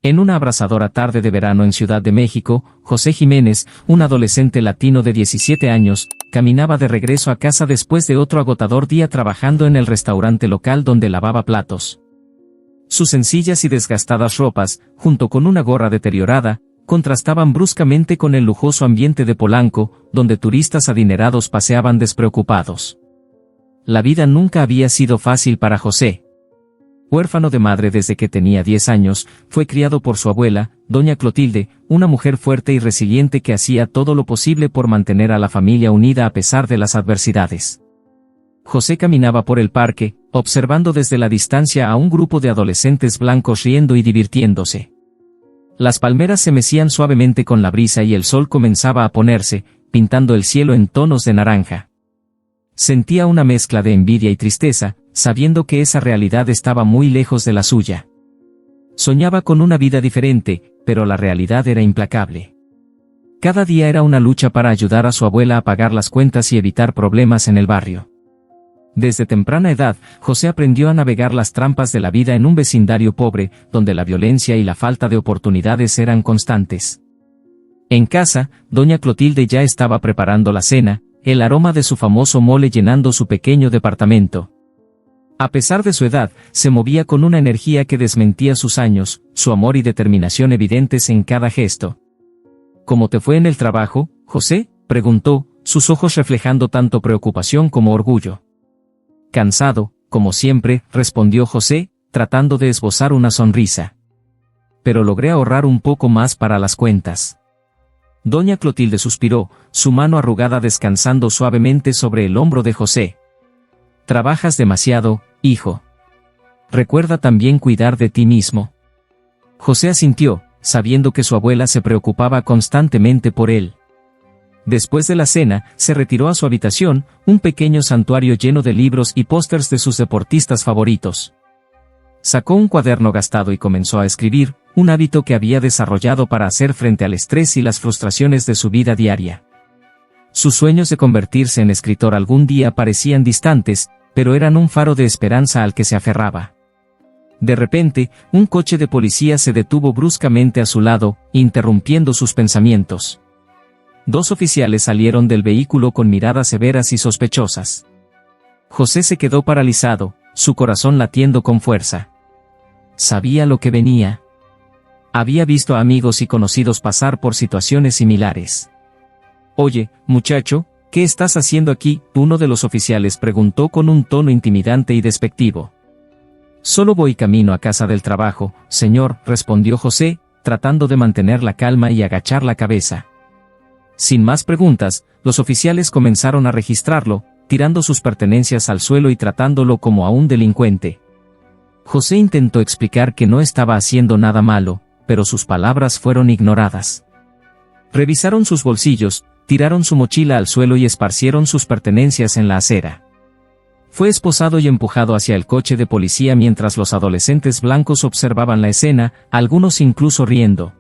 En una abrasadora tarde de verano en Ciudad de México, José Jiménez, un adolescente latino de 17 años, caminaba de regreso a casa después de otro agotador día trabajando en el restaurante local donde lavaba platos. Sus sencillas y desgastadas ropas, junto con una gorra deteriorada, contrastaban bruscamente con el lujoso ambiente de Polanco, donde turistas adinerados paseaban despreocupados. La vida nunca había sido fácil para José. Huérfano de madre desde que tenía 10 años, fue criado por su abuela, doña Clotilde, una mujer fuerte y resiliente que hacía todo lo posible por mantener a la familia unida a pesar de las adversidades. José caminaba por el parque, observando desde la distancia a un grupo de adolescentes blancos riendo y divirtiéndose. Las palmeras se mecían suavemente con la brisa y el sol comenzaba a ponerse, pintando el cielo en tonos de naranja. Sentía una mezcla de envidia y tristeza, sabiendo que esa realidad estaba muy lejos de la suya. Soñaba con una vida diferente, pero la realidad era implacable. Cada día era una lucha para ayudar a su abuela a pagar las cuentas y evitar problemas en el barrio. Desde temprana edad, José aprendió a navegar las trampas de la vida en un vecindario pobre, donde la violencia y la falta de oportunidades eran constantes. En casa, doña Clotilde ya estaba preparando la cena, el aroma de su famoso mole llenando su pequeño departamento. A pesar de su edad, se movía con una energía que desmentía sus años, su amor y determinación evidentes en cada gesto. ¿Cómo te fue en el trabajo, José?, preguntó, sus ojos reflejando tanto preocupación como orgullo. Cansado, como siempre, respondió José, tratando de esbozar una sonrisa. Pero logré ahorrar un poco más para las cuentas. Doña Clotilde suspiró, su mano arrugada descansando suavemente sobre el hombro de José. Trabajas demasiado, hijo. Recuerda también cuidar de ti mismo. José asintió, sabiendo que su abuela se preocupaba constantemente por él. Después de la cena, se retiró a su habitación, un pequeño santuario lleno de libros y pósters de sus deportistas favoritos. Sacó un cuaderno gastado y comenzó a escribir, un hábito que había desarrollado para hacer frente al estrés y las frustraciones de su vida diaria. Sus sueños de convertirse en escritor algún día parecían distantes, pero eran un faro de esperanza al que se aferraba. De repente, un coche de policía se detuvo bruscamente a su lado, interrumpiendo sus pensamientos. Dos oficiales salieron del vehículo con miradas severas y sospechosas. José se quedó paralizado, su corazón latiendo con fuerza. Sabía lo que venía. Había visto a amigos y conocidos pasar por situaciones similares. «Oye, muchacho, ¿qué estás haciendo aquí?», uno de los oficiales preguntó con un tono intimidante y despectivo. «Solo voy camino a casa del trabajo, señor», respondió José, tratando de mantener la calma y agachar la cabeza. Sin más preguntas, los oficiales comenzaron a registrarlo, tirando sus pertenencias al suelo y tratándolo como a un delincuente. José intentó explicar que no estaba haciendo nada malo, pero sus palabras fueron ignoradas. Revisaron sus bolsillos, tiraron su mochila al suelo y esparcieron sus pertenencias en la acera. Fue esposado y empujado hacia el coche de policía mientras los adolescentes blancos observaban la escena, algunos incluso riendo.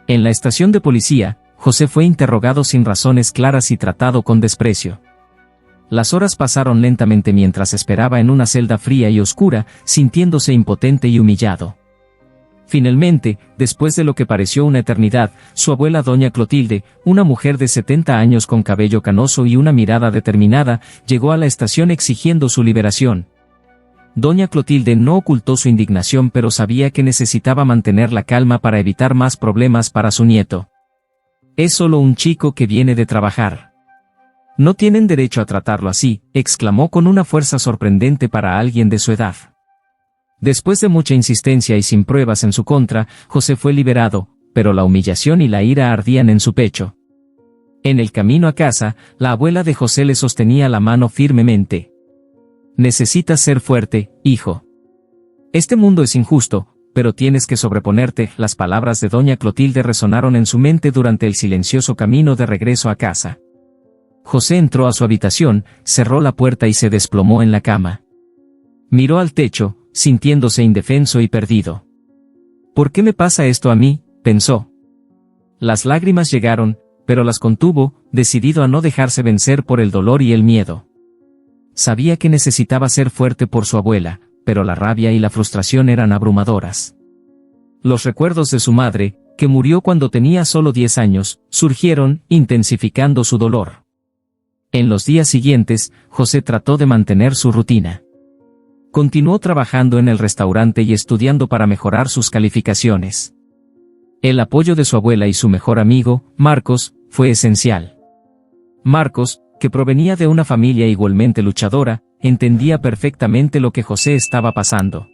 En la estación de policía, José fue interrogado sin razones claras y tratado con desprecio. Las horas pasaron lentamente mientras esperaba en una celda fría y oscura, sintiéndose impotente y humillado. Finalmente, después de lo que pareció una eternidad, su abuela doña Clotilde, una mujer de 70 años con cabello canoso y una mirada determinada, llegó a la estación exigiendo su liberación. Doña Clotilde no ocultó su indignación, pero sabía que necesitaba mantener la calma para evitar más problemas para su nieto. «Es solo un chico que viene de trabajar. No tienen derecho a tratarlo así», exclamó con una fuerza sorprendente para alguien de su edad. Después de mucha insistencia y sin pruebas en su contra, José fue liberado, pero la humillación y la ira ardían en su pecho. En el camino a casa, la abuela de José le sostenía la mano firmemente. «Necesitas ser fuerte, hijo. Este mundo es injusto, pero tienes que sobreponerte». Las palabras de doña Clotilde resonaron en su mente durante el silencioso camino de regreso a casa. José entró a su habitación, cerró la puerta y se desplomó en la cama. Miró al techo, sintiéndose indefenso y perdido. «¿Por qué me pasa esto a mí?», pensó. Las lágrimas llegaron, pero las contuvo, decidido a no dejarse vencer por el dolor y el miedo. Sabía que necesitaba ser fuerte por su abuela, pero la rabia y la frustración eran abrumadoras. Los recuerdos de su madre, que murió cuando tenía solo 10 años, surgieron, intensificando su dolor. En los días siguientes, José trató de mantener su rutina. Continuó trabajando en el restaurante y estudiando para mejorar sus calificaciones. El apoyo de su abuela y su mejor amigo, Marcos, fue esencial. Marcos, que provenía de una familia igualmente luchadora, entendía perfectamente lo que José estaba pasando.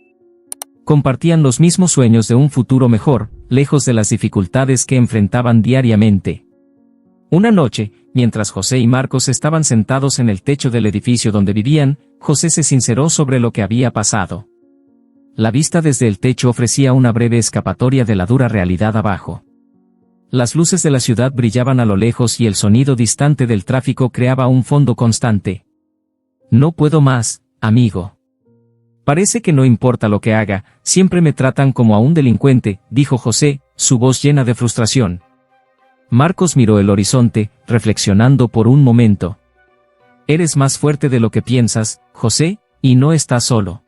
Compartían los mismos sueños de un futuro mejor, lejos de las dificultades que enfrentaban diariamente. Una noche, mientras José y Marcos estaban sentados en el techo del edificio donde vivían, José se sinceró sobre lo que había pasado. La vista desde el techo ofrecía una breve escapatoria de la dura realidad abajo. Las luces de la ciudad brillaban a lo lejos y el sonido distante del tráfico creaba un fondo constante. No puedo más, amigo. Parece que no importa lo que haga, siempre me tratan como a un delincuente, dijo José, su voz llena de frustración. Marcos miró el horizonte, reflexionando por un momento. Eres más fuerte de lo que piensas, José, y no estás solo.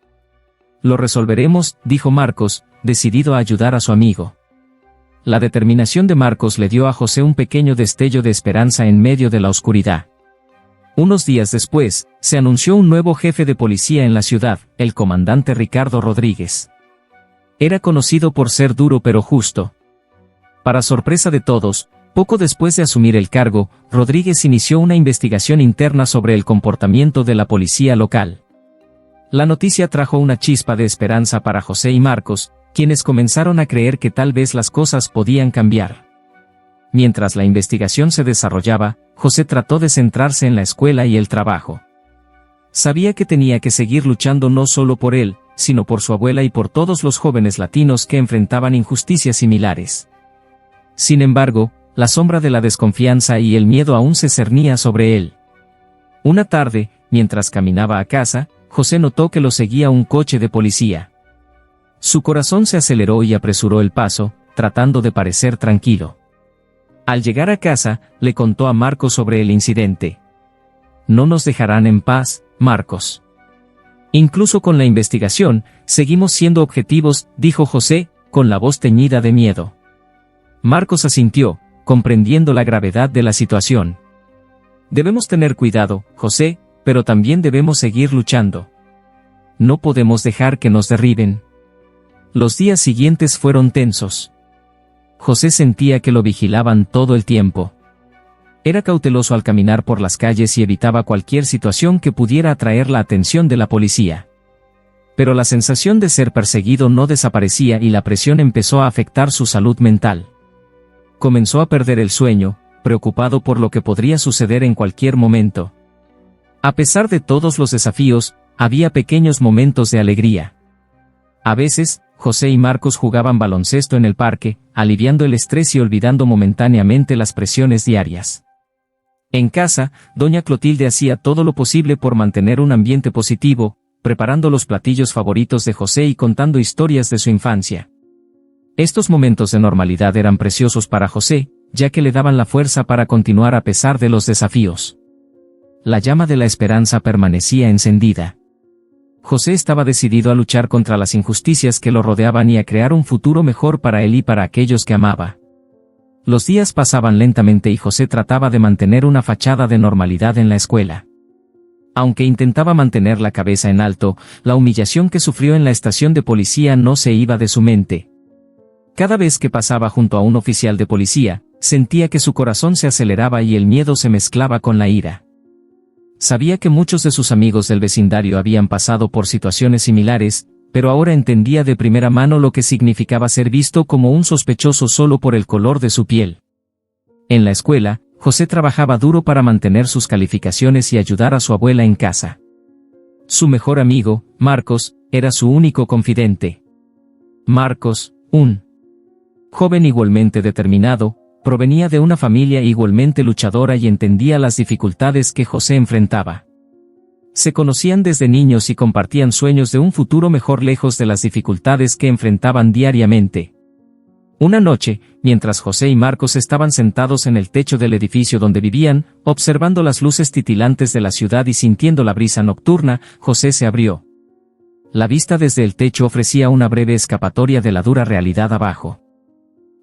Lo resolveremos, dijo Marcos, decidido a ayudar a su amigo. La determinación de Marcos le dio a José un pequeño destello de esperanza en medio de la oscuridad. Unos días después, se anunció un nuevo jefe de policía en la ciudad, el comandante Ricardo Rodríguez. Era conocido por ser duro pero justo. Para sorpresa de todos, poco después de asumir el cargo, Rodríguez inició una investigación interna sobre el comportamiento de la policía local. La noticia trajo una chispa de esperanza para José y Marcos, quienes comenzaron a creer que tal vez las cosas podían cambiar. Mientras la investigación se desarrollaba, José trató de centrarse en la escuela y el trabajo. Sabía que tenía que seguir luchando no solo por él, sino por su abuela y por todos los jóvenes latinos que enfrentaban injusticias similares. Sin embargo, la sombra de la desconfianza y el miedo aún se cernía sobre él. Una tarde, mientras caminaba a casa, José notó que lo seguía un coche de policía. Su corazón se aceleró y apresuró el paso, tratando de parecer tranquilo. Al llegar a casa, le contó a Marcos sobre el incidente. No nos dejarán en paz, Marcos. Incluso con la investigación, seguimos siendo objetivos, dijo José, con la voz teñida de miedo. Marcos asintió, comprendiendo la gravedad de la situación. Debemos tener cuidado, José, pero también debemos seguir luchando. No podemos dejar que nos derriben. Los días siguientes fueron tensos. José sentía que lo vigilaban todo el tiempo. Era cauteloso al caminar por las calles y evitaba cualquier situación que pudiera atraer la atención de la policía. Pero la sensación de ser perseguido no desaparecía y la presión empezó a afectar su salud mental. Comenzó a perder el sueño, preocupado por lo que podría suceder en cualquier momento. A pesar de todos los desafíos, había pequeños momentos de alegría. A veces, José y Marcos jugaban baloncesto en el parque, aliviando el estrés y olvidando momentáneamente las presiones diarias. En casa, doña Clotilde hacía todo lo posible por mantener un ambiente positivo, preparando los platillos favoritos de José y contando historias de su infancia. Estos momentos de normalidad eran preciosos para José, ya que le daban la fuerza para continuar a pesar de los desafíos. La llama de la esperanza permanecía encendida. José estaba decidido a luchar contra las injusticias que lo rodeaban y a crear un futuro mejor para él y para aquellos que amaba. Los días pasaban lentamente y José trataba de mantener una fachada de normalidad en la escuela. Aunque intentaba mantener la cabeza en alto, la humillación que sufrió en la estación de policía no se iba de su mente. Cada vez que pasaba junto a un oficial de policía, sentía que su corazón se aceleraba y el miedo se mezclaba con la ira. Sabía que muchos de sus amigos del vecindario habían pasado por situaciones similares, pero ahora entendía de primera mano lo que significaba ser visto como un sospechoso solo por el color de su piel. En la escuela, José trabajaba duro para mantener sus calificaciones y ayudar a su abuela en casa. Su mejor amigo, Marcos, era su único confidente. Marcos, un joven igualmente determinado, provenía de una familia igualmente luchadora y entendía las dificultades que José enfrentaba. Se conocían desde niños y compartían sueños de un futuro mejor lejos de las dificultades que enfrentaban diariamente. Una noche, mientras José y Marcos estaban sentados en el techo del edificio donde vivían, observando las luces titilantes de la ciudad y sintiendo la brisa nocturna, José se abrió. La vista desde el techo ofrecía una breve escapatoria de la dura realidad abajo.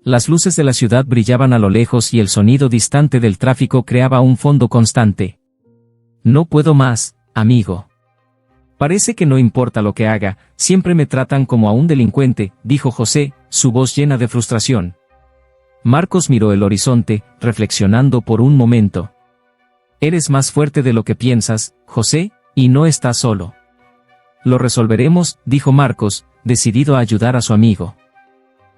Las luces de la ciudad brillaban a lo lejos y el sonido distante del tráfico creaba un fondo constante. No puedo más, amigo. Parece que no importa lo que haga, siempre me tratan como a un delincuente, dijo José, su voz llena de frustración. Marcos miró el horizonte, reflexionando por un momento. Eres más fuerte de lo que piensas, José, y no estás solo. Lo resolveremos, dijo Marcos, decidido a ayudar a su amigo.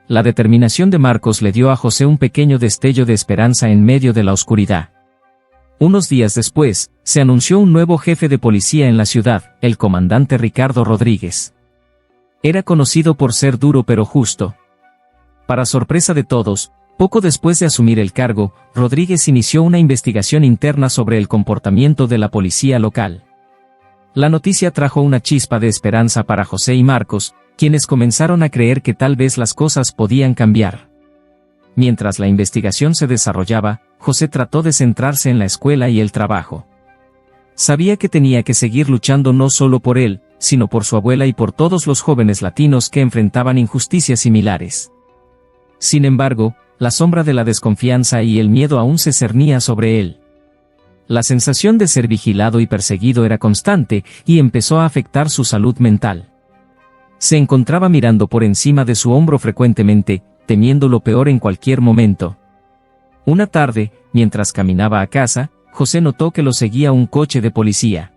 La determinación de Marcos le dio a José un pequeño destello de esperanza en medio de la oscuridad. Unos días después, se anunció un nuevo jefe de policía en la ciudad, el comandante Ricardo Rodríguez. Era conocido por ser duro pero justo. Para sorpresa de todos, poco después de asumir el cargo, Rodríguez inició una investigación interna sobre el comportamiento de la policía local. La noticia trajo una chispa de esperanza para José y Marcos, quienes comenzaron a creer que tal vez las cosas podían cambiar. Mientras la investigación se desarrollaba, José trató de centrarse en la escuela y el trabajo. Sabía que tenía que seguir luchando no solo por él, sino por su abuela y por todos los jóvenes latinos que enfrentaban injusticias similares. Sin embargo, la sombra de la desconfianza y el miedo aún se cernía sobre él. La sensación de ser vigilado y perseguido era constante, y empezó a afectar su salud mental. Se encontraba mirando por encima de su hombro frecuentemente, temiendo lo peor en cualquier momento. Una tarde, mientras caminaba a casa, José notó que lo seguía un coche de policía.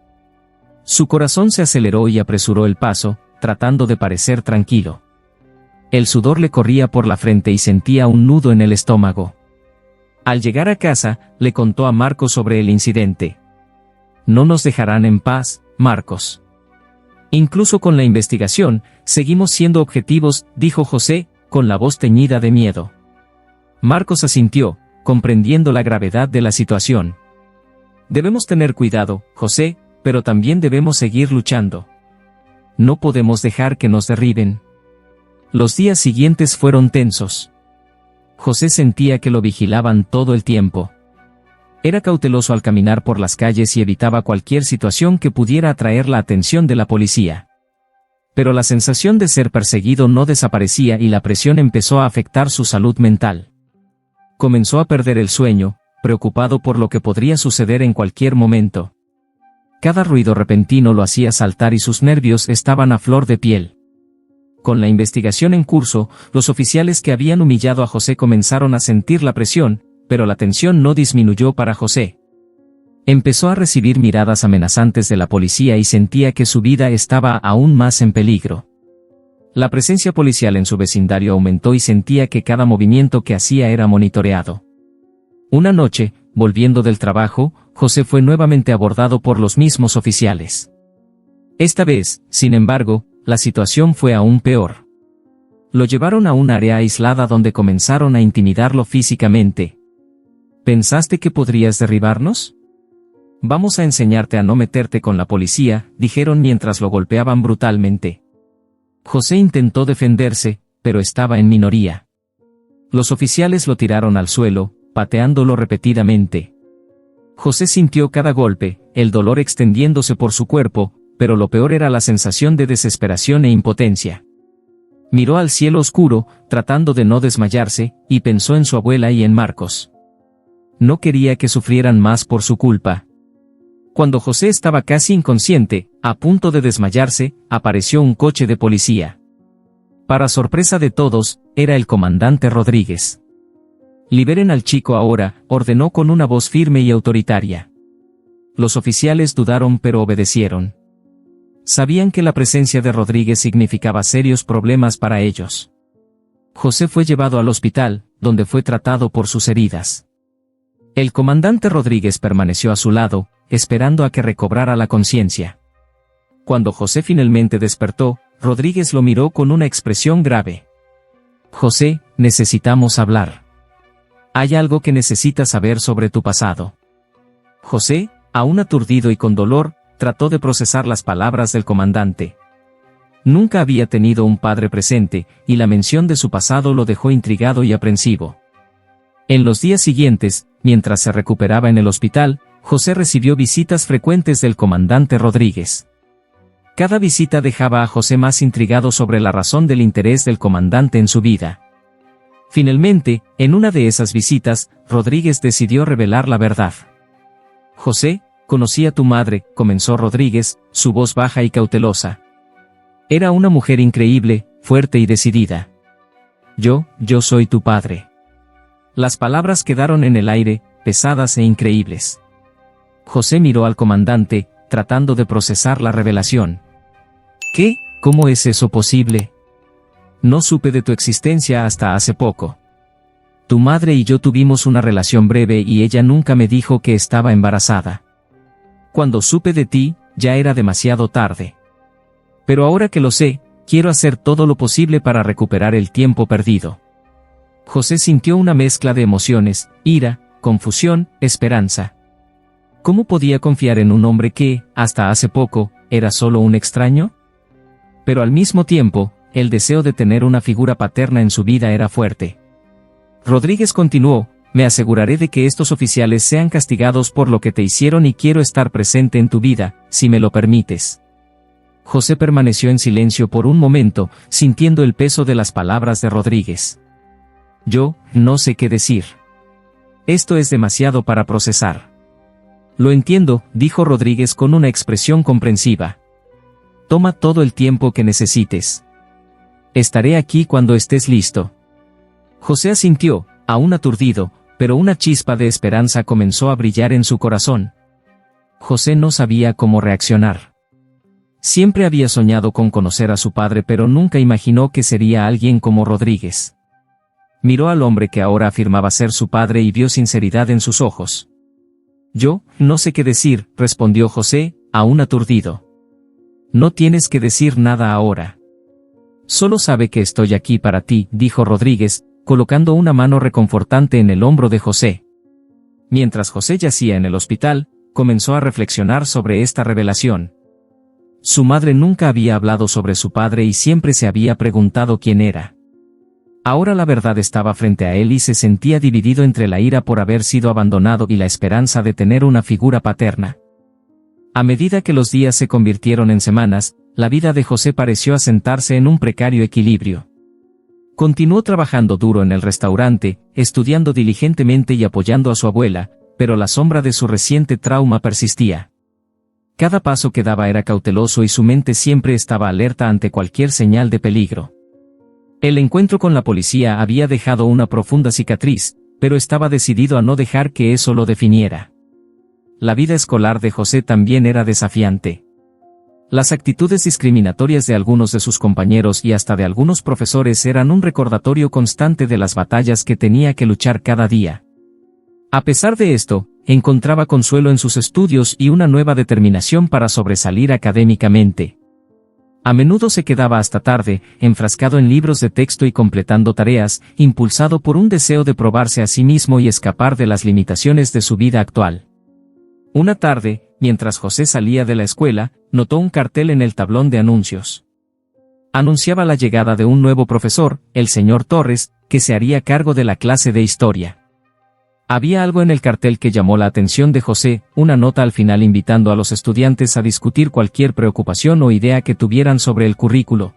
Su corazón se aceleró y apresuró el paso, tratando de parecer tranquilo. El sudor le corría por la frente y sentía un nudo en el estómago. Al llegar a casa, le contó a Marcos sobre el incidente. No nos dejarán en paz, Marcos. Incluso con la investigación, seguimos siendo objetivos, dijo José, con la voz teñida de miedo. Marcos asintió, comprendiendo la gravedad de la situación. Debemos tener cuidado, José, pero también debemos seguir luchando. No podemos dejar que nos derriben. Los días siguientes fueron tensos. José sentía que lo vigilaban todo el tiempo. Era cauteloso al caminar por las calles y evitaba cualquier situación que pudiera atraer la atención de la policía. Pero la sensación de ser perseguido no desaparecía y la presión empezó a afectar su salud mental. Comenzó a perder el sueño, preocupado por lo que podría suceder en cualquier momento. Cada ruido repentino lo hacía saltar y sus nervios estaban a flor de piel. Con la investigación en curso, los oficiales que habían humillado a José comenzaron a sentir la presión, pero la tensión no disminuyó para José. Empezó a recibir miradas amenazantes de la policía y sentía que su vida estaba aún más en peligro. La presencia policial en su vecindario aumentó y sentía que cada movimiento que hacía era monitoreado. Una noche, volviendo del trabajo, José fue nuevamente abordado por los mismos oficiales. Esta vez, sin embargo, la situación fue aún peor. Lo llevaron a un área aislada donde comenzaron a intimidarlo físicamente. ¿Pensaste que podrías derribarnos? Vamos a enseñarte a no meterte con la policía, dijeron mientras lo golpeaban brutalmente. José intentó defenderse, pero estaba en minoría. Los oficiales lo tiraron al suelo, pateándolo repetidamente. José sintió cada golpe, el dolor extendiéndose por su cuerpo, pero lo peor era la sensación de desesperación e impotencia. Miró al cielo oscuro, tratando de no desmayarse, y pensó en su abuela y en Marcos. No quería que sufrieran más por su culpa. Cuando José estaba casi inconsciente, a punto de desmayarse, apareció un coche de policía. Para sorpresa de todos, era el comandante Rodríguez. «Liberen al chico ahora», ordenó con una voz firme y autoritaria. Los oficiales dudaron pero obedecieron. Sabían que la presencia de Rodríguez significaba serios problemas para ellos. José fue llevado al hospital, donde fue tratado por sus heridas. El comandante Rodríguez permaneció a su lado, esperando a que recobrara la conciencia. Cuando José finalmente despertó, Rodríguez lo miró con una expresión grave. «José, necesitamos hablar. Hay algo que necesitas saber sobre tu pasado». José, aún aturdido y con dolor, trató de procesar las palabras del comandante. Nunca había tenido un padre presente, y la mención de su pasado lo dejó intrigado y aprensivo. En los días siguientes, mientras se recuperaba en el hospital, José recibió visitas frecuentes del comandante Rodríguez. Cada visita dejaba a José más intrigado sobre la razón del interés del comandante en su vida. Finalmente, en una de esas visitas, Rodríguez decidió revelar la verdad. José, conocí a tu madre, comenzó Rodríguez, su voz baja y cautelosa. Era una mujer increíble, fuerte y decidida. Yo soy tu padre. Las palabras quedaron en el aire, pesadas e increíbles. José miró al comandante, tratando de procesar la revelación. ¿Qué? ¿Cómo es eso posible? No supe de tu existencia hasta hace poco. Tu madre y yo tuvimos una relación breve y ella nunca me dijo que estaba embarazada. Cuando supe de ti, ya era demasiado tarde. Pero ahora que lo sé, quiero hacer todo lo posible para recuperar el tiempo perdido. José sintió una mezcla de emociones, ira, confusión, esperanza. ¿Cómo podía confiar en un hombre que, hasta hace poco, era solo un extraño? Pero al mismo tiempo, el deseo de tener una figura paterna en su vida era fuerte. Rodríguez continuó, me aseguraré de que estos oficiales sean castigados por lo que te hicieron y quiero estar presente en tu vida, si me lo permites. José permaneció en silencio por un momento, sintiendo el peso de las palabras de Rodríguez. Yo, no sé qué decir. Esto es demasiado para procesar. Lo entiendo, dijo Rodríguez con una expresión comprensiva. Toma todo el tiempo que necesites. Estaré aquí cuando estés listo. José asintió, aún aturdido, pero una chispa de esperanza comenzó a brillar en su corazón. José no sabía cómo reaccionar. Siempre había soñado con conocer a su padre, pero nunca imaginó que sería alguien como Rodríguez. Miró al hombre que ahora afirmaba ser su padre y vio sinceridad en sus ojos. Yo, no sé qué decir, respondió José, aún aturdido. No tienes que decir nada ahora. Solo sabe que estoy aquí para ti, dijo Rodríguez, colocando una mano reconfortante en el hombro de José. Mientras José yacía en el hospital, comenzó a reflexionar sobre esta revelación. Su madre nunca había hablado sobre su padre y siempre se había preguntado quién era. Ahora la verdad estaba frente a él y se sentía dividido entre la ira por haber sido abandonado y la esperanza de tener una figura paterna. A medida que los días se convirtieron en semanas, la vida de José pareció asentarse en un precario equilibrio. Continuó trabajando duro en el restaurante, estudiando diligentemente y apoyando a su abuela, pero la sombra de su reciente trauma persistía. Cada paso que daba era cauteloso y su mente siempre estaba alerta ante cualquier señal de peligro. El encuentro con la policía había dejado una profunda cicatriz, pero estaba decidido a no dejar que eso lo definiera. La vida escolar de José también era desafiante. Las actitudes discriminatorias de algunos de sus compañeros y hasta de algunos profesores eran un recordatorio constante de las batallas que tenía que luchar cada día. A pesar de esto, encontraba consuelo en sus estudios y una nueva determinación para sobresalir académicamente. A menudo se quedaba hasta tarde, enfrascado en libros de texto y completando tareas, impulsado por un deseo de probarse a sí mismo y escapar de las limitaciones de su vida actual. Una tarde, mientras José salía de la escuela, notó un cartel en el tablón de anuncios. Anunciaba la llegada de un nuevo profesor, el señor Torres, que se haría cargo de la clase de historia. Había algo en el cartel que llamó la atención de José, una nota al final invitando a los estudiantes a discutir cualquier preocupación o idea que tuvieran sobre el currículo.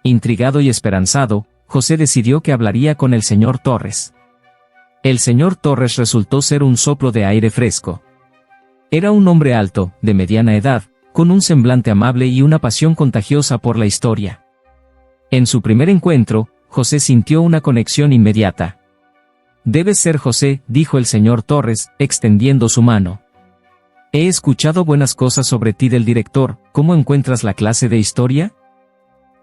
Intrigado y esperanzado, José decidió que hablaría con el señor Torres. El señor Torres resultó ser un soplo de aire fresco. Era un hombre alto, de mediana edad, con un semblante amable y una pasión contagiosa por la historia. En su primer encuentro, José sintió una conexión inmediata. Debes ser José, dijo el señor Torres, extendiendo su mano. He escuchado buenas cosas sobre ti del director, ¿cómo encuentras la clase de historia?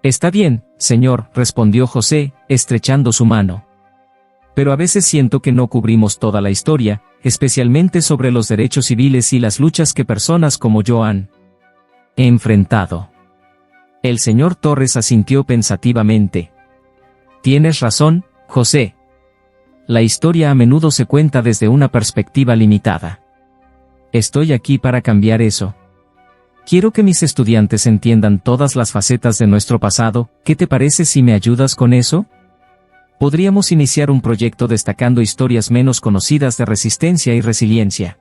Está bien, señor, respondió José, estrechando su mano. Pero a veces siento que no cubrimos toda la historia, especialmente sobre los derechos civiles y las luchas que personas como yo han enfrentado. El señor Torres asintió pensativamente. Tienes razón, José. La historia a menudo se cuenta desde una perspectiva limitada. Estoy aquí para cambiar eso. Quiero que mis estudiantes entiendan todas las facetas de nuestro pasado. ¿Qué te parece si me ayudas con eso? Podríamos iniciar un proyecto destacando historias menos conocidas de resistencia y resiliencia.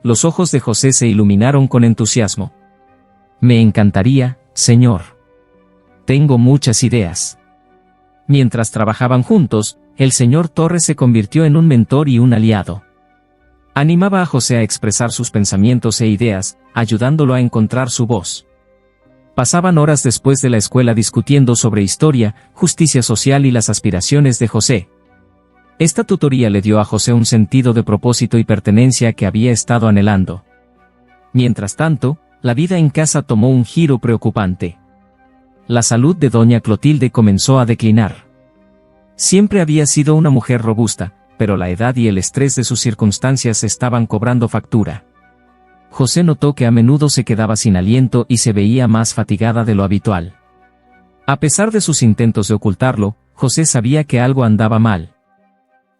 Los ojos de José se iluminaron con entusiasmo. Me encantaría, señor. Tengo muchas ideas. Mientras trabajaban juntos, el señor Torres se convirtió en un mentor y un aliado. Animaba a José a expresar sus pensamientos e ideas, ayudándolo a encontrar su voz. Pasaban horas después de la escuela discutiendo sobre historia, justicia social y las aspiraciones de José. Esta tutoría le dio a José un sentido de propósito y pertenencia que había estado anhelando. Mientras tanto, la vida en casa tomó un giro preocupante. La salud de doña Clotilde comenzó a declinar. Siempre había sido una mujer robusta, pero la edad y el estrés de sus circunstancias estaban cobrando factura. José notó que a menudo se quedaba sin aliento y se veía más fatigada de lo habitual. A pesar de sus intentos de ocultarlo, José sabía que algo andaba mal.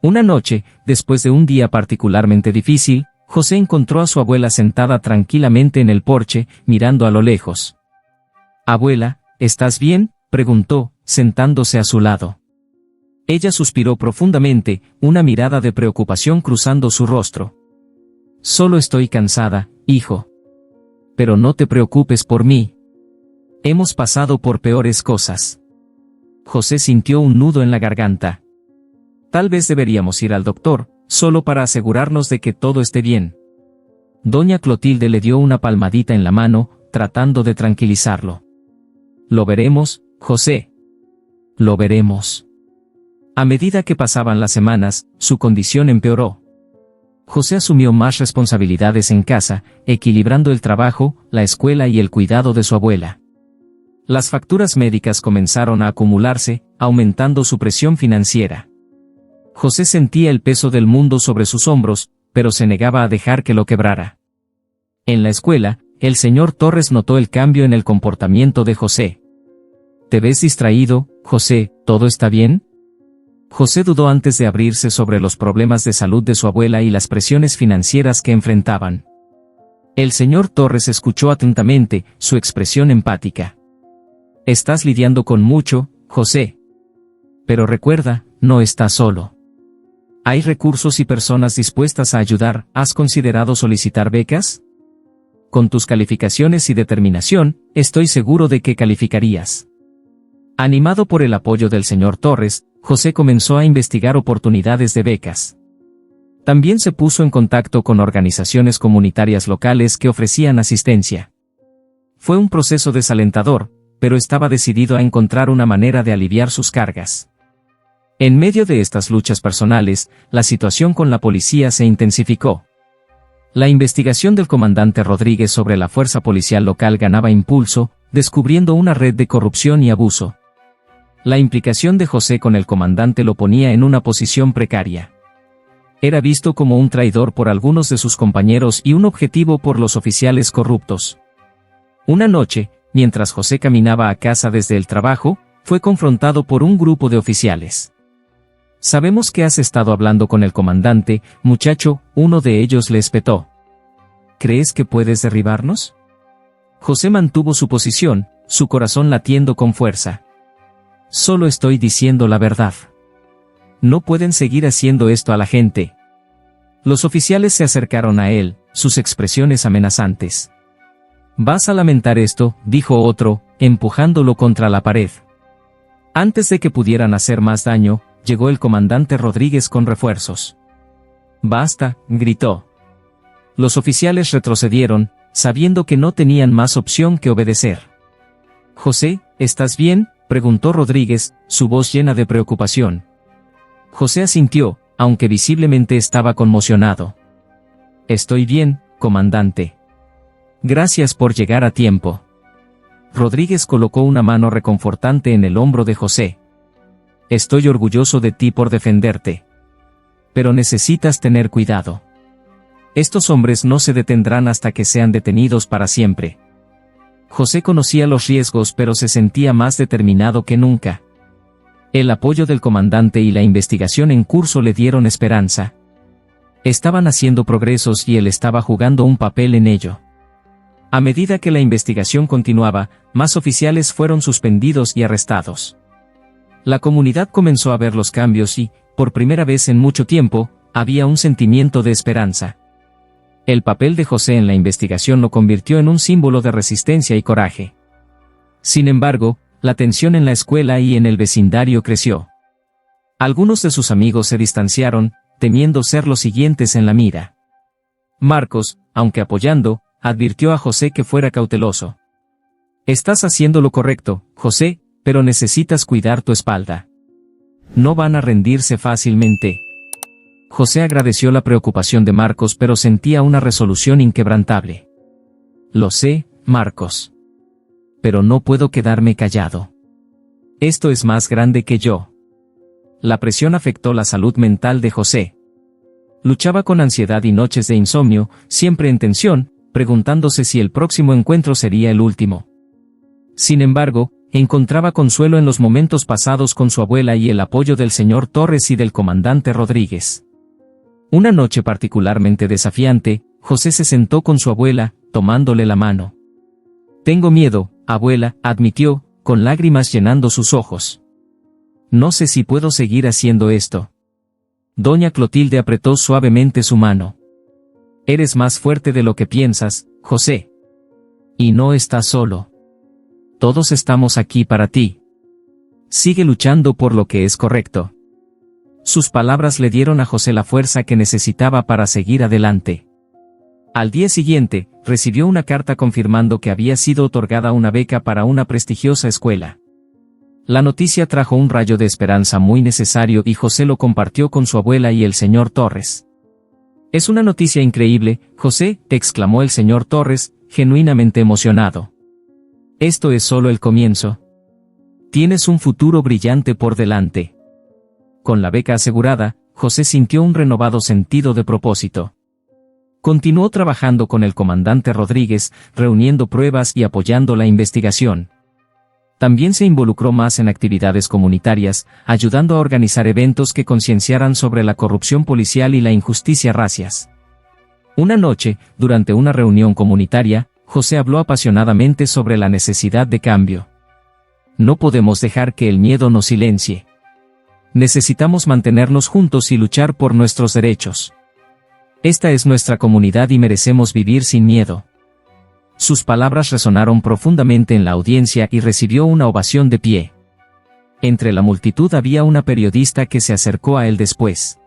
Una noche, después de un día particularmente difícil, José encontró a su abuela sentada tranquilamente en el porche, mirando a lo lejos. «Abuela, ¿estás bien?», preguntó, sentándose a su lado. Ella suspiró profundamente, una mirada de preocupación cruzando su rostro. «Solo estoy cansada, hijo. Pero no te preocupes por mí. Hemos pasado por peores cosas». José sintió un nudo en la garganta. «Tal vez deberíamos ir al doctor, solo para asegurarnos de que todo esté bien». Doña Clotilde le dio una palmadita en la mano, tratando de tranquilizarlo. «Lo veremos, José. Lo veremos». A medida que pasaban las semanas, su condición empeoró. José asumió más responsabilidades en casa, equilibrando el trabajo, la escuela y el cuidado de su abuela. Las facturas médicas comenzaron a acumularse, aumentando su presión financiera. José sentía el peso del mundo sobre sus hombros, pero se negaba a dejar que lo quebrara. En la escuela, el señor Torres notó el cambio en el comportamiento de José. «¿Te ves distraído, José? ¿Todo está bien?». José dudó antes de abrirse sobre los problemas de salud de su abuela y las presiones financieras que enfrentaban. El señor Torres escuchó atentamente, su expresión empática. «Estás lidiando con mucho, José. Pero recuerda, no estás solo. Hay recursos y personas dispuestas a ayudar. ¿Has considerado solicitar becas? Con tus calificaciones y determinación, estoy seguro de que calificarías». Animado por el apoyo del señor Torres, José comenzó a investigar oportunidades de becas. También se puso en contacto con organizaciones comunitarias locales que ofrecían asistencia. Fue un proceso desalentador, pero estaba decidido a encontrar una manera de aliviar sus cargas. En medio de estas luchas personales, la situación con la policía se intensificó. La investigación del comandante Rodríguez sobre la fuerza policial local ganaba impulso, descubriendo una red de corrupción y abuso. La implicación de José con el comandante lo ponía en una posición precaria. Era visto como un traidor por algunos de sus compañeros y un objetivo por los oficiales corruptos. Una noche, mientras José caminaba a casa desde el trabajo, fue confrontado por un grupo de oficiales. «Sabemos que has estado hablando con el comandante, muchacho», uno de ellos le espetó. «¿Crees que puedes derribarnos?». José mantuvo su posición, su corazón latiendo con fuerza. «Solo estoy diciendo la verdad. No pueden seguir haciendo esto a la gente». Los oficiales se acercaron a él, sus expresiones amenazantes. «Vas a lamentar esto», dijo otro, empujándolo contra la pared. Antes de que pudieran hacer más daño, llegó el comandante Rodríguez con refuerzos. «Basta», gritó. Los oficiales retrocedieron, sabiendo que no tenían más opción que obedecer. «José, ¿estás bien?», preguntó Rodríguez, su voz llena de preocupación. José asintió, aunque visiblemente estaba conmocionado. «Estoy bien, comandante. Gracias por llegar a tiempo». Rodríguez colocó una mano reconfortante en el hombro de José. «Estoy orgulloso de ti por defenderte. Pero necesitas tener cuidado. Estos hombres no se detendrán hasta que sean detenidos para siempre». José conocía los riesgos pero se sentía más determinado que nunca. El apoyo del comandante y la investigación en curso le dieron esperanza. Estaban haciendo progresos y él estaba jugando un papel en ello. A medida que la investigación continuaba, más oficiales fueron suspendidos y arrestados. La comunidad comenzó a ver los cambios y, por primera vez en mucho tiempo, había un sentimiento de esperanza. El papel de José en la investigación lo convirtió en un símbolo de resistencia y coraje. Sin embargo, la tensión en la escuela y en el vecindario creció. Algunos de sus amigos se distanciaron, temiendo ser los siguientes en la mira. Marcos, aunque apoyando, advirtió a José que fuera cauteloso. «Estás haciendo lo correcto, José, pero necesitas cuidar tu espalda. No van a rendirse fácilmente». José agradeció la preocupación de Marcos, pero sentía una resolución inquebrantable. «Lo sé, Marcos. Pero no puedo quedarme callado. Esto es más grande que yo». La presión afectó la salud mental de José. Luchaba con ansiedad y noches de insomnio, siempre en tensión, preguntándose si el próximo encuentro sería el último. Sin embargo, encontraba consuelo en los momentos pasados con su abuela y el apoyo del señor Torres y del comandante Rodríguez. Una noche particularmente desafiante, José se sentó con su abuela, tomándole la mano. «Tengo miedo, abuela», admitió, con lágrimas llenando sus ojos. «No sé si puedo seguir haciendo esto». Doña Clotilde apretó suavemente su mano. «Eres más fuerte de lo que piensas, José. Y no estás solo. Todos estamos aquí para ti. Sigue luchando por lo que es correcto». Sus palabras le dieron a José la fuerza que necesitaba para seguir adelante. Al día siguiente, recibió una carta confirmando que había sido otorgada una beca para una prestigiosa escuela. La noticia trajo un rayo de esperanza muy necesario y José lo compartió con su abuela y el señor Torres. «Es una noticia increíble, José», exclamó el señor Torres, genuinamente emocionado. «Esto es solo el comienzo. Tienes un futuro brillante por delante». Con la beca asegurada, José sintió un renovado sentido de propósito. Continuó trabajando con el comandante Rodríguez, reuniendo pruebas y apoyando la investigación. También se involucró más en actividades comunitarias, ayudando a organizar eventos que concienciaran sobre la corrupción policial y la injusticia racias. Una noche, durante una reunión comunitaria, José habló apasionadamente sobre la necesidad de cambio. «No podemos dejar que el miedo nos silencie. Necesitamos mantenernos juntos y luchar por nuestros derechos. Esta es nuestra comunidad y merecemos vivir sin miedo». Sus palabras resonaron profundamente en la audiencia y recibió una ovación de pie. Entre la multitud había una periodista que se acercó a él después.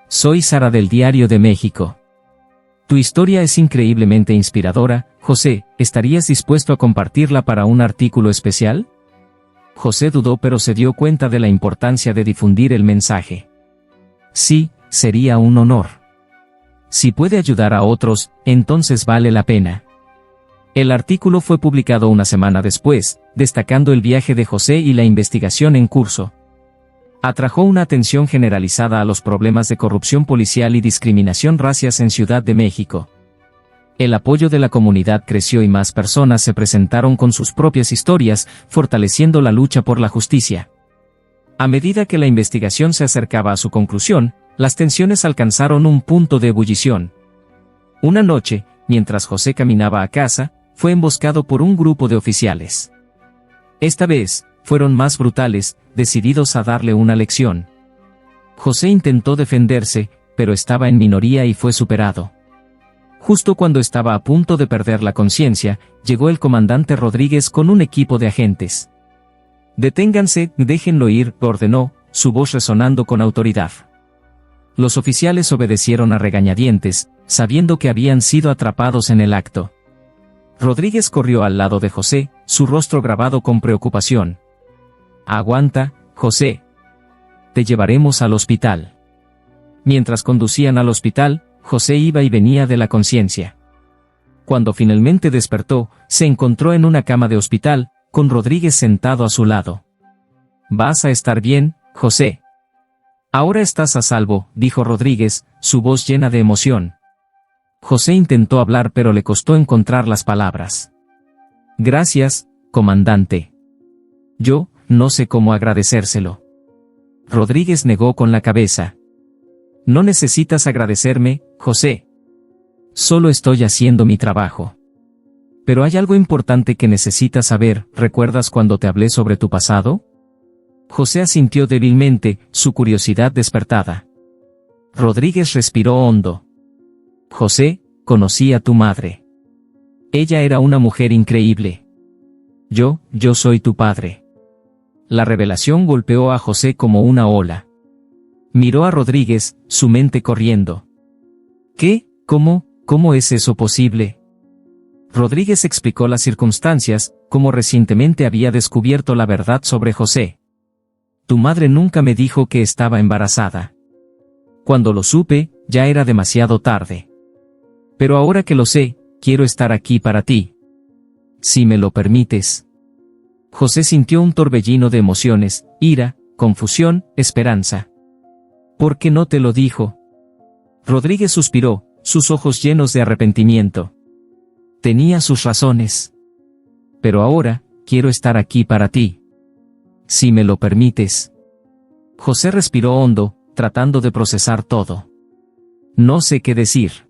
«Soy Sara del Diario de México. Tu historia es increíblemente inspiradora, José, ¿estarías dispuesto a compartirla para un artículo especial?». José dudó, pero se dio cuenta de la importancia de difundir el mensaje. «Sí, sería un honor. Si puede ayudar a otros, entonces vale la pena». El artículo fue publicado una semana después, destacando el viaje de José y la investigación en curso. Atrajo una atención generalizada a los problemas de corrupción policial y discriminación racial en Ciudad de México. El apoyo de la comunidad creció y más personas se presentaron con sus propias historias, fortaleciendo la lucha por la justicia. A medida que la investigación se acercaba a su conclusión, las tensiones alcanzaron un punto de ebullición. Una noche, mientras José caminaba a casa, fue emboscado por un grupo de oficiales. Esta vez, fueron más brutales, decididos a darle una lección. José intentó defenderse, pero estaba en minoría y fue superado. Justo cuando estaba a punto de perder la conciencia, llegó el comandante Rodríguez con un equipo de agentes. «Deténganse, déjenlo ir», ordenó, su voz resonando con autoridad. Los oficiales obedecieron a regañadientes, sabiendo que habían sido atrapados en el acto. Rodríguez corrió al lado de José, su rostro grabado con preocupación. «Aguanta, José. Te llevaremos al hospital». Mientras conducían al hospital, José iba y venía de la conciencia. Cuando finalmente despertó, se encontró en una cama de hospital, con Rodríguez sentado a su lado. «Vas a estar bien, José. Ahora estás a salvo», dijo Rodríguez, su voz llena de emoción. José intentó hablar, pero le costó encontrar las palabras. «Gracias, comandante. Yo, no sé cómo agradecérselo». Rodríguez negó con la cabeza. «No necesitas agradecerme, José. Solo estoy haciendo mi trabajo. Pero hay algo importante que necesitas saber. ¿Recuerdas cuando te hablé sobre tu pasado?». José asintió débilmente, su curiosidad despertada. Rodríguez respiró hondo. «José, conocí a tu madre. Ella era una mujer increíble. Yo soy tu padre. La revelación golpeó a José como una ola. Miró a Rodríguez, su mente corriendo. ¿Qué? ¿Cómo es eso posible? Rodríguez explicó las circunstancias, como recientemente había descubierto la verdad sobre José. Tu madre nunca me dijo que estaba embarazada. Cuando lo supe, ya era demasiado tarde. Pero ahora que lo sé, quiero estar aquí para ti. Si me lo permites. José sintió un torbellino de emociones, ira, confusión, esperanza. ¿Por qué no te lo dijo? Rodríguez suspiró, sus ojos llenos de arrepentimiento. Tenía sus razones. Pero ahora, quiero estar aquí para ti. Si me lo permites. José respiró hondo, tratando de procesar todo. No sé qué decir.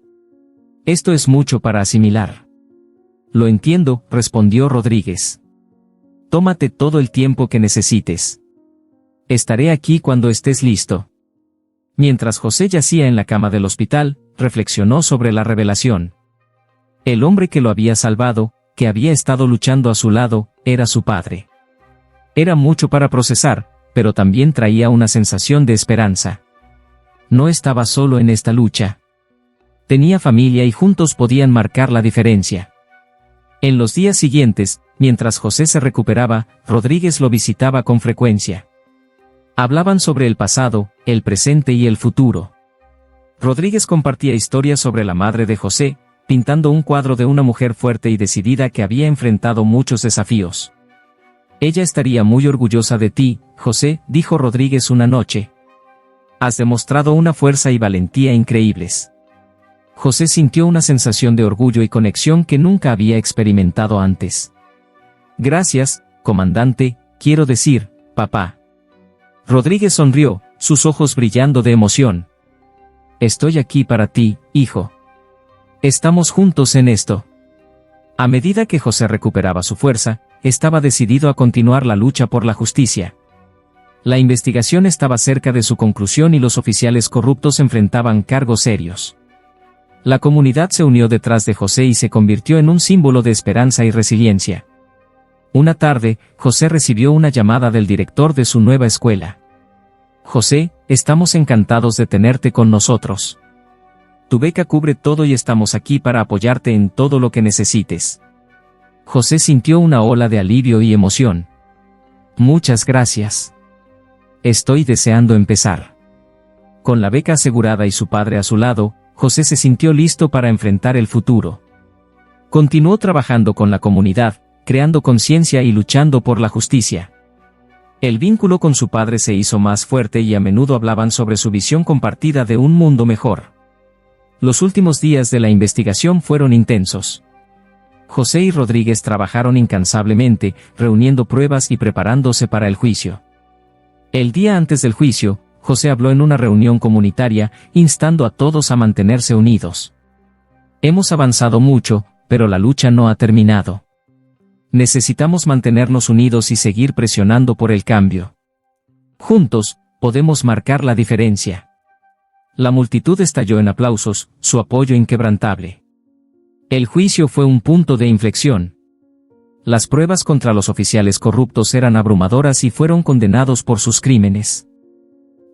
Esto es mucho para asimilar. Lo entiendo, respondió Rodríguez. Tómate todo el tiempo que necesites. Estaré aquí cuando estés listo. Mientras José yacía en la cama del hospital, reflexionó sobre la revelación. El hombre que lo había salvado, que había estado luchando a su lado, era su padre. Era mucho para procesar, pero también traía una sensación de esperanza. No estaba solo en esta lucha. Tenía familia y juntos podían marcar la diferencia. En los días siguientes, mientras José se recuperaba, Rodríguez lo visitaba con frecuencia. Hablaban sobre el pasado, el presente y el futuro. Rodríguez compartía historias sobre la madre de José, pintando un cuadro de una mujer fuerte y decidida que había enfrentado muchos desafíos. Ella estaría muy orgullosa de ti, José, dijo Rodríguez una noche. Has demostrado una fuerza y valentía increíbles. José sintió una sensación de orgullo y conexión que nunca había experimentado antes. Gracias, comandante, quiero decir, papá. Rodríguez sonrió, sus ojos brillando de emoción. Estoy aquí para ti, hijo. Estamos juntos en esto. A medida que José recuperaba su fuerza, estaba decidido a continuar la lucha por la justicia. La investigación estaba cerca de su conclusión y los oficiales corruptos enfrentaban cargos serios. La comunidad se unió detrás de José y se convirtió en un símbolo de esperanza y resiliencia. Una tarde, José recibió una llamada del director de su nueva escuela. José, estamos encantados de tenerte con nosotros. Tu beca cubre todo y estamos aquí para apoyarte en todo lo que necesites. José sintió una ola de alivio y emoción. Muchas gracias. Estoy deseando empezar. Con la beca asegurada y su padre a su lado, José se sintió listo para enfrentar el futuro. Continuó trabajando con la comunidad, creando conciencia y luchando por la justicia. El vínculo con su padre se hizo más fuerte y a menudo hablaban sobre su visión compartida de un mundo mejor. Los últimos días de la investigación fueron intensos. José y Rodríguez trabajaron incansablemente, reuniendo pruebas y preparándose para el juicio. El día antes del juicio, José habló en una reunión comunitaria, instando a todos a mantenerse unidos. Hemos avanzado mucho, pero la lucha no ha terminado. Necesitamos mantenernos unidos y seguir presionando por el cambio. Juntos, podemos marcar la diferencia. La multitud estalló en aplausos, su apoyo inquebrantable. El juicio fue un punto de inflexión. Las pruebas contra los oficiales corruptos eran abrumadoras y fueron condenados por sus crímenes.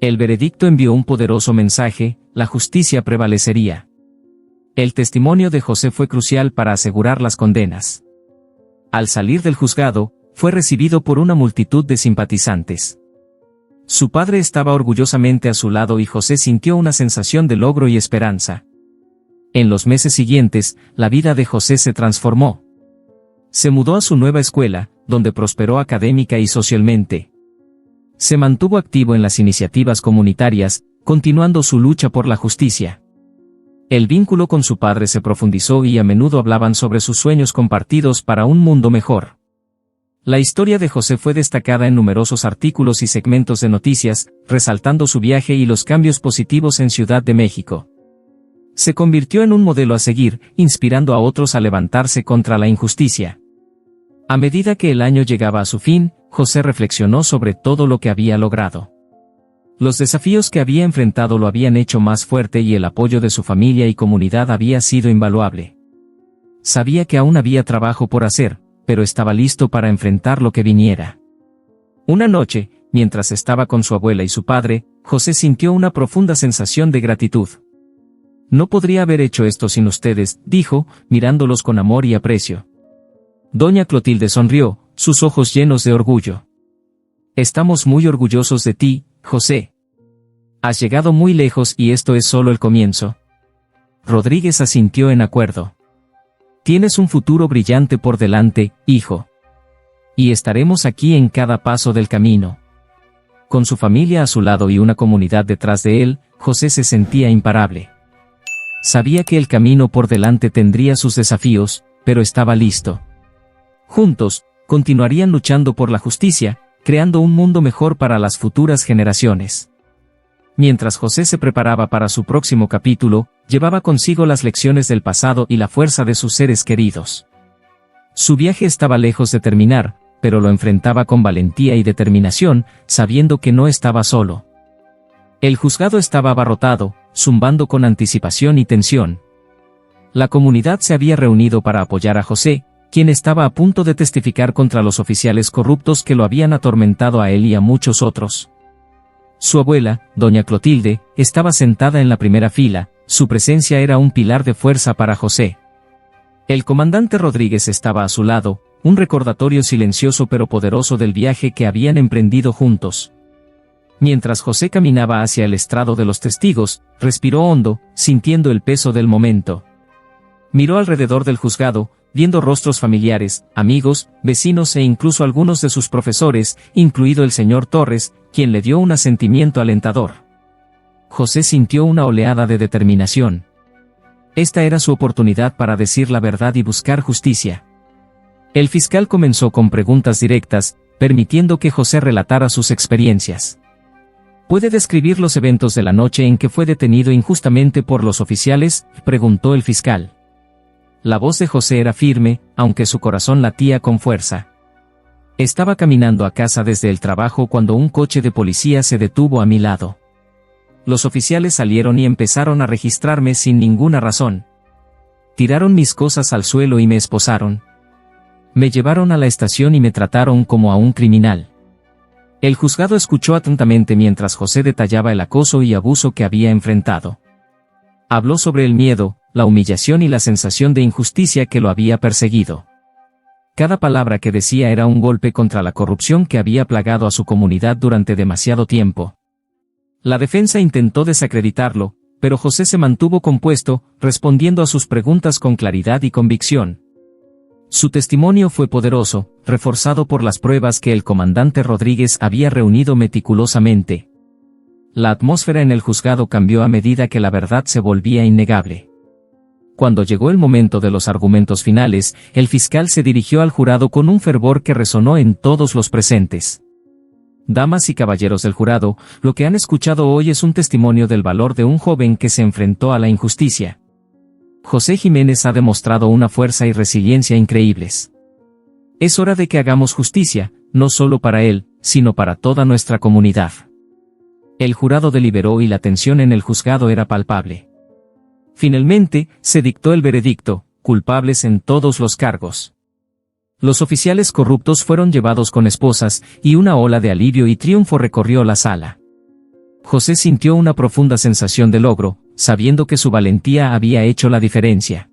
El veredicto envió un poderoso mensaje: la justicia prevalecería. El testimonio de José fue crucial para asegurar las condenas. Al salir del juzgado, fue recibido por una multitud de simpatizantes. Su padre estaba orgullosamente a su lado y José sintió una sensación de logro y esperanza. En los meses siguientes, la vida de José se transformó. Se mudó a su nueva escuela, donde prosperó académica y socialmente. Se mantuvo activo en las iniciativas comunitarias, continuando su lucha por la justicia. El vínculo con su padre se profundizó y a menudo hablaban sobre sus sueños compartidos para un mundo mejor. La historia de José fue destacada en numerosos artículos y segmentos de noticias, resaltando su viaje y los cambios positivos en Ciudad de México. Se convirtió en un modelo a seguir, inspirando a otros a levantarse contra la injusticia. A medida que el año llegaba a su fin, José reflexionó sobre todo lo que había logrado. Los desafíos que había enfrentado lo habían hecho más fuerte y el apoyo de su familia y comunidad había sido invaluable. Sabía que aún había trabajo por hacer, pero estaba listo para enfrentar lo que viniera. Una noche, mientras estaba con su abuela y su padre, José sintió una profunda sensación de gratitud. No podría haber hecho esto sin ustedes, dijo, mirándolos con amor y aprecio. Doña Clotilde sonrió, sus ojos llenos de orgullo. Estamos muy orgullosos de ti, José. Has llegado muy lejos y esto es solo el comienzo. Rodríguez asintió en acuerdo. Tienes un futuro brillante por delante, hijo. Y estaremos aquí en cada paso del camino. Con su familia a su lado y una comunidad detrás de él, José se sentía imparable. Sabía que el camino por delante tendría sus desafíos, pero estaba listo. Juntos, continuarían luchando por la justicia, creando un mundo mejor para las futuras generaciones. Mientras José se preparaba para su próximo capítulo, llevaba consigo las lecciones del pasado y la fuerza de sus seres queridos. Su viaje estaba lejos de terminar, pero lo enfrentaba con valentía y determinación, sabiendo que no estaba solo. El juzgado estaba abarrotado, zumbando con anticipación y tensión. La comunidad se había reunido para apoyar a José, quien estaba a punto de testificar contra los oficiales corruptos que lo habían atormentado a él y a muchos otros. Su abuela, doña Clotilde, estaba sentada en la primera fila, su presencia era un pilar de fuerza para José. El comandante Rodríguez estaba a su lado, un recordatorio silencioso pero poderoso del viaje que habían emprendido juntos. Mientras José caminaba hacia el estrado de los testigos, respiró hondo, sintiendo el peso del momento. Miró alrededor del juzgado, viendo rostros familiares, amigos, vecinos e incluso algunos de sus profesores, incluido el señor Torres, quien le dio un asentimiento alentador. José sintió una oleada de determinación. Esta era su oportunidad para decir la verdad y buscar justicia. El fiscal comenzó con preguntas directas, permitiendo que José relatara sus experiencias. ¿Puede describir los eventos de la noche en que fue detenido injustamente por los oficiales?, preguntó el fiscal. La voz de José era firme, aunque su corazón latía con fuerza. Estaba caminando a casa desde el trabajo cuando un coche de policía se detuvo a mi lado. Los oficiales salieron y empezaron a registrarme sin ninguna razón. Tiraron mis cosas al suelo y me esposaron. Me llevaron a la estación y me trataron como a un criminal. El juzgado escuchó atentamente mientras José detallaba el acoso y abuso que había enfrentado. Habló sobre el miedo, la humillación y la sensación de injusticia que lo había perseguido. Cada palabra que decía era un golpe contra la corrupción que había plagado a su comunidad durante demasiado tiempo. La defensa intentó desacreditarlo, pero José se mantuvo compuesto, respondiendo a sus preguntas con claridad y convicción. Su testimonio fue poderoso, reforzado por las pruebas que el comandante Rodríguez había reunido meticulosamente. La atmósfera en el juzgado cambió a medida que la verdad se volvía innegable. Cuando llegó el momento de los argumentos finales, el fiscal se dirigió al jurado con un fervor que resonó en todos los presentes. Damas y caballeros del jurado, lo que han escuchado hoy es un testimonio del valor de un joven que se enfrentó a la injusticia. José Jiménez ha demostrado una fuerza y resiliencia increíbles. Es hora de que hagamos justicia, no solo para él, sino para toda nuestra comunidad. El jurado deliberó y la tensión en el juzgado era palpable. Finalmente, se dictó el veredicto, culpables en todos los cargos. Los oficiales corruptos fueron llevados con esposas, y una ola de alivio y triunfo recorrió la sala. José sintió una profunda sensación de logro, sabiendo que su valentía había hecho la diferencia.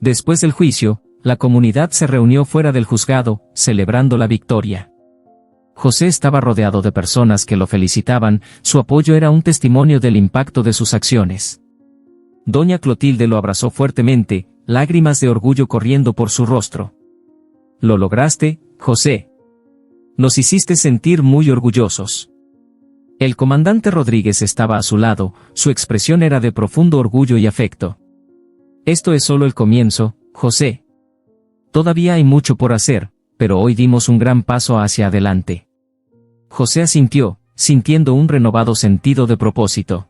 Después del juicio, la comunidad se reunió fuera del juzgado, celebrando la victoria. José estaba rodeado de personas que lo felicitaban, su apoyo era un testimonio del impacto de sus acciones. Doña Clotilde lo abrazó fuertemente, lágrimas de orgullo corriendo por su rostro. «Lo lograste, José. Nos hiciste sentir muy orgullosos». El comandante Rodríguez estaba a su lado, su expresión era de profundo orgullo y afecto. «Esto es solo el comienzo, José. Todavía hay mucho por hacer, pero hoy dimos un gran paso hacia adelante». José asintió, sintiendo un renovado sentido de propósito.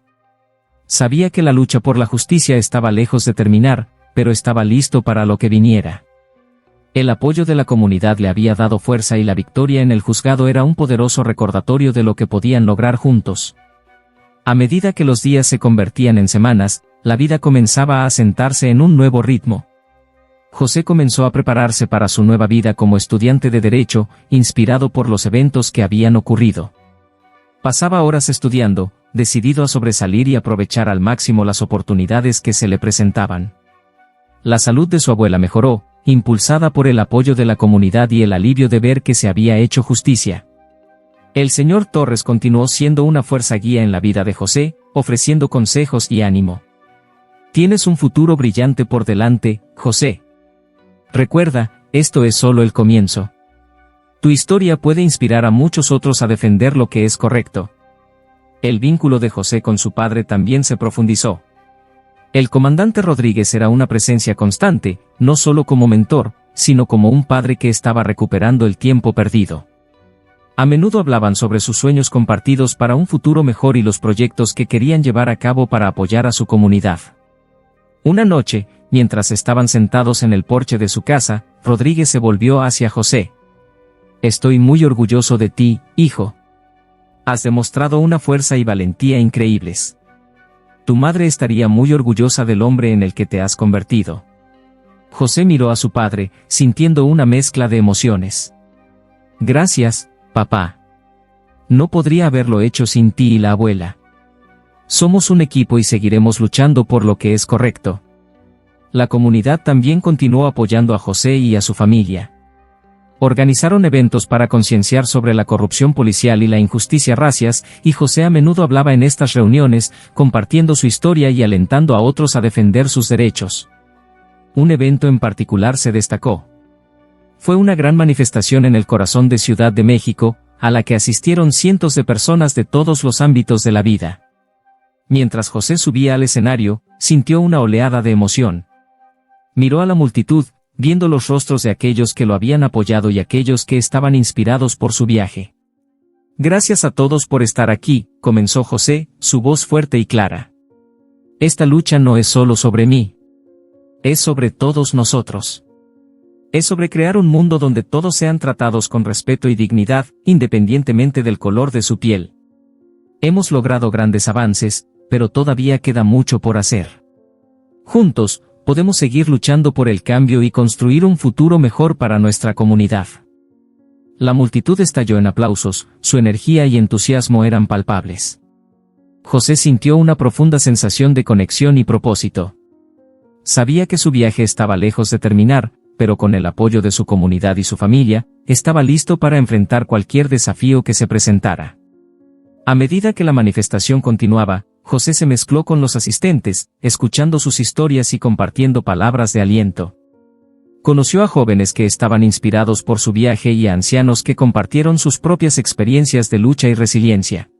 Sabía que la lucha por la justicia estaba lejos de terminar, pero estaba listo para lo que viniera. El apoyo de la comunidad le había dado fuerza y la victoria en el juzgado era un poderoso recordatorio de lo que podían lograr juntos. A medida que los días se convertían en semanas, la vida comenzaba a asentarse en un nuevo ritmo. José comenzó a prepararse para su nueva vida como estudiante de Derecho, inspirado por los eventos que habían ocurrido. Pasaba horas estudiando, decidido a sobresalir y aprovechar al máximo las oportunidades que se le presentaban. La salud de su abuela mejoró, impulsada por el apoyo de la comunidad y el alivio de ver que se había hecho justicia. El señor Torres continuó siendo una fuerza guía en la vida de José, ofreciendo consejos y ánimo. Tienes un futuro brillante por delante, José. Recuerda, esto es solo el comienzo. Tu historia puede inspirar a muchos otros a defender lo que es correcto. El vínculo de José con su padre también se profundizó. El comandante Rodríguez era una presencia constante, no solo como mentor, sino como un padre que estaba recuperando el tiempo perdido. A menudo hablaban sobre sus sueños compartidos para un futuro mejor y los proyectos que querían llevar a cabo para apoyar a su comunidad. Una noche, mientras estaban sentados en el porche de su casa, Rodríguez se volvió hacia José. Estoy muy orgulloso de ti, hijo. Has demostrado una fuerza y valentía increíbles. Tu madre estaría muy orgullosa del hombre en el que te has convertido. José miró a su padre, sintiendo una mezcla de emociones. Gracias, papá. No podría haberlo hecho sin ti y la abuela. Somos un equipo y seguiremos luchando por lo que es correcto. La comunidad también continuó apoyando a José y a su familia. Organizaron eventos para concienciar sobre la corrupción policial y la injusticia racial, y José a menudo hablaba en estas reuniones, compartiendo su historia y alentando a otros a defender sus derechos. Un evento en particular se destacó. Fue una gran manifestación en el corazón de Ciudad de México, a la que asistieron cientos de personas de todos los ámbitos de la vida. Mientras José subía al escenario, sintió una oleada de emoción. Miró a la multitud, viendo los rostros de aquellos que lo habían apoyado y aquellos que estaban inspirados por su viaje. Gracias a todos por estar aquí, comenzó José, su voz fuerte y clara. Esta lucha no es solo sobre mí. Es sobre todos nosotros. Es sobre crear un mundo donde todos sean tratados con respeto y dignidad, independientemente del color de su piel. Hemos logrado grandes avances, pero todavía queda mucho por hacer. Juntos, podemos seguir luchando por el cambio y construir un futuro mejor para nuestra comunidad. La multitud estalló en aplausos, su energía y entusiasmo eran palpables. José sintió una profunda sensación de conexión y propósito. Sabía que su viaje estaba lejos de terminar, pero con el apoyo de su comunidad y su familia, estaba listo para enfrentar cualquier desafío que se presentara. A medida que la manifestación continuaba, José se mezcló con los asistentes, escuchando sus historias y compartiendo palabras de aliento. Conoció a jóvenes que estaban inspirados por su viaje y a ancianos que compartieron sus propias experiencias de lucha y resiliencia.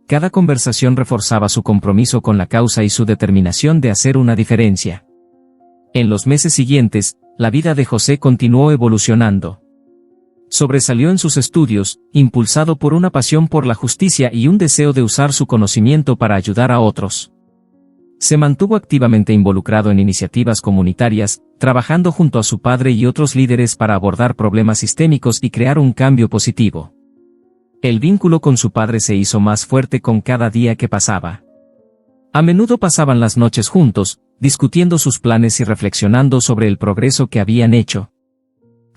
Cada conversación reforzaba su compromiso con la causa y su determinación de hacer una diferencia. En los meses siguientes, la vida de José continuó evolucionando. Sobresalió en sus estudios, impulsado por una pasión por la justicia y un deseo de usar su conocimiento para ayudar a otros. Se mantuvo activamente involucrado en iniciativas comunitarias, trabajando junto a su padre y otros líderes para abordar problemas sistémicos y crear un cambio positivo. El vínculo con su padre se hizo más fuerte con cada día que pasaba. A menudo pasaban las noches juntos, discutiendo sus planes y reflexionando sobre el progreso que habían hecho.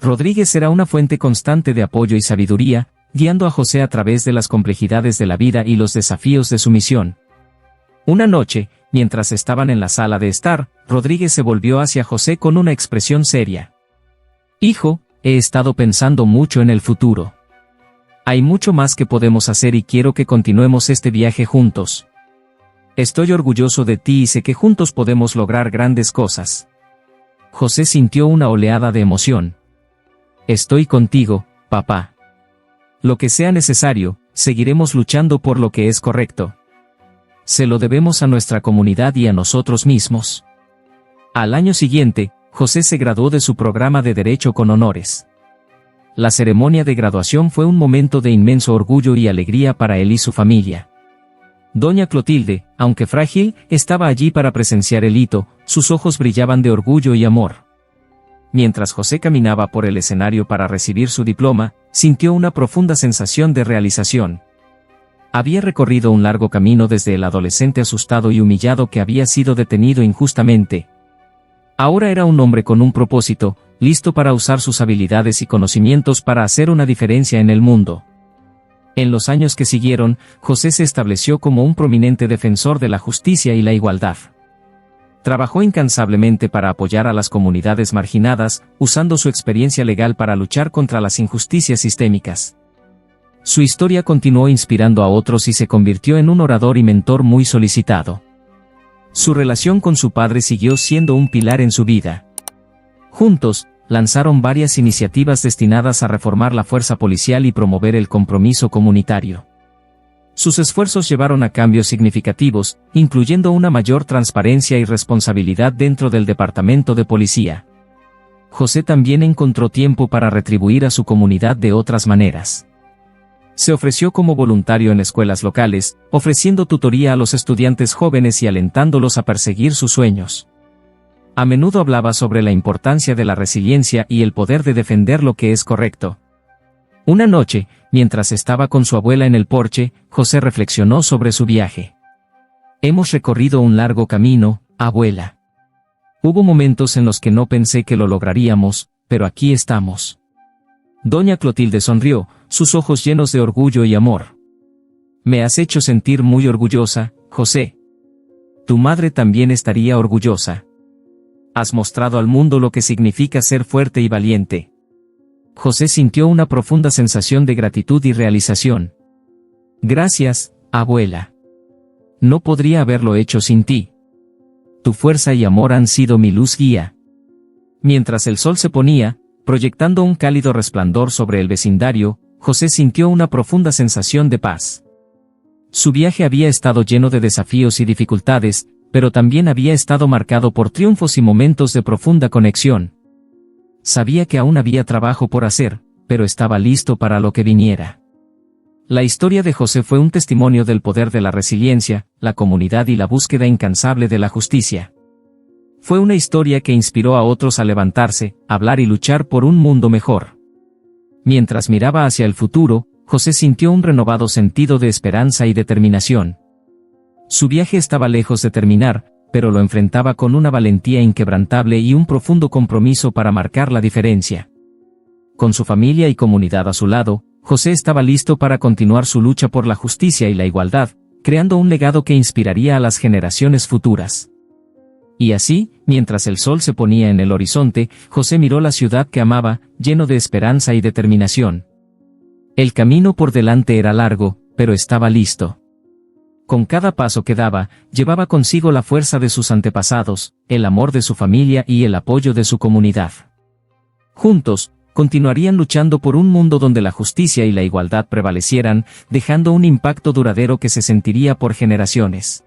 Rodríguez era una fuente constante de apoyo y sabiduría, guiando a José a través de las complejidades de la vida y los desafíos de su misión. Una noche, mientras estaban en la sala de estar, Rodríguez se volvió hacia José con una expresión seria. Hijo, he estado pensando mucho en el futuro. Hay mucho más que podemos hacer y quiero que continuemos este viaje juntos. Estoy orgulloso de ti y sé que juntos podemos lograr grandes cosas. José sintió una oleada de emoción. Estoy contigo, papá. Lo que sea necesario, seguiremos luchando por lo que es correcto. Se lo debemos a nuestra comunidad y a nosotros mismos. Al año siguiente, José se graduó de su programa de Derecho con honores. La ceremonia de graduación fue un momento de inmenso orgullo y alegría para él y su familia. Doña Clotilde, aunque frágil, estaba allí para presenciar el hito, sus ojos brillaban de orgullo y amor. mientras José caminaba por el escenario para recibir su diploma, sintió una profunda sensación de realización. Había recorrido un largo camino desde el adolescente asustado y humillado que había sido detenido injustamente. Ahora era un hombre con un propósito, listo para usar sus habilidades y conocimientos para hacer una diferencia en el mundo. En los años que siguieron, José se estableció como un prominente defensor de la justicia y la igualdad. Trabajó incansablemente para apoyar a las comunidades marginadas, usando su experiencia legal para luchar contra las injusticias sistémicas. Su historia continuó inspirando a otros y se convirtió en un orador y mentor muy solicitado. Su relación con su padre siguió siendo un pilar en su vida. Juntos, lanzaron varias iniciativas destinadas a reformar la fuerza policial y promover el compromiso comunitario. Sus esfuerzos llevaron a cambios significativos, incluyendo una mayor transparencia y responsabilidad dentro del departamento de policía. José también encontró tiempo para retribuir a su comunidad de otras maneras. Se ofreció como voluntario en escuelas locales, ofreciendo tutoría a los estudiantes jóvenes y alentándolos a perseguir sus sueños. A menudo hablaba sobre la importancia de la resiliencia y el poder de defender lo que es correcto. Una noche, mientras estaba con su abuela en el porche, José reflexionó sobre su viaje. «Hemos recorrido un largo camino, abuela. Hubo momentos en los que no pensé que lo lograríamos, pero aquí estamos». Doña Clotilde sonrió, sus ojos llenos de orgullo y amor. «Me has hecho sentir muy orgullosa, José. Tu madre también estaría orgullosa. Has mostrado al mundo lo que significa ser fuerte y valiente». José sintió una profunda sensación de gratitud y realización. «Gracias, abuela. No podría haberlo hecho sin ti. Tu fuerza y amor han sido mi luz guía». Mientras el sol se ponía, proyectando un cálido resplandor sobre el vecindario, José sintió una profunda sensación de paz. Su viaje había estado lleno de desafíos y dificultades, pero también había estado marcado por triunfos y momentos de profunda conexión. Sabía que aún había trabajo por hacer, pero estaba listo para lo que viniera. La historia de José fue un testimonio del poder de la resiliencia, la comunidad y la búsqueda incansable de la justicia. Fue una historia que inspiró a otros a levantarse, hablar y luchar por un mundo mejor. Mientras miraba hacia el futuro, José sintió un renovado sentido de esperanza y determinación. Su viaje estaba lejos de terminar, pero lo enfrentaba con una valentía inquebrantable y un profundo compromiso para marcar la diferencia. Con su familia y comunidad a su lado, José estaba listo para continuar su lucha por la justicia y la igualdad, creando un legado que inspiraría a las generaciones futuras. Y así, mientras el sol se ponía en el horizonte, José miró la ciudad que amaba, lleno de esperanza y determinación. El camino por delante era largo, pero estaba listo. Con cada paso que daba, llevaba consigo la fuerza de sus antepasados, el amor de su familia y el apoyo de su comunidad. Juntos, continuarían luchando por un mundo donde la justicia y la igualdad prevalecieran, dejando un impacto duradero que se sentiría por generaciones.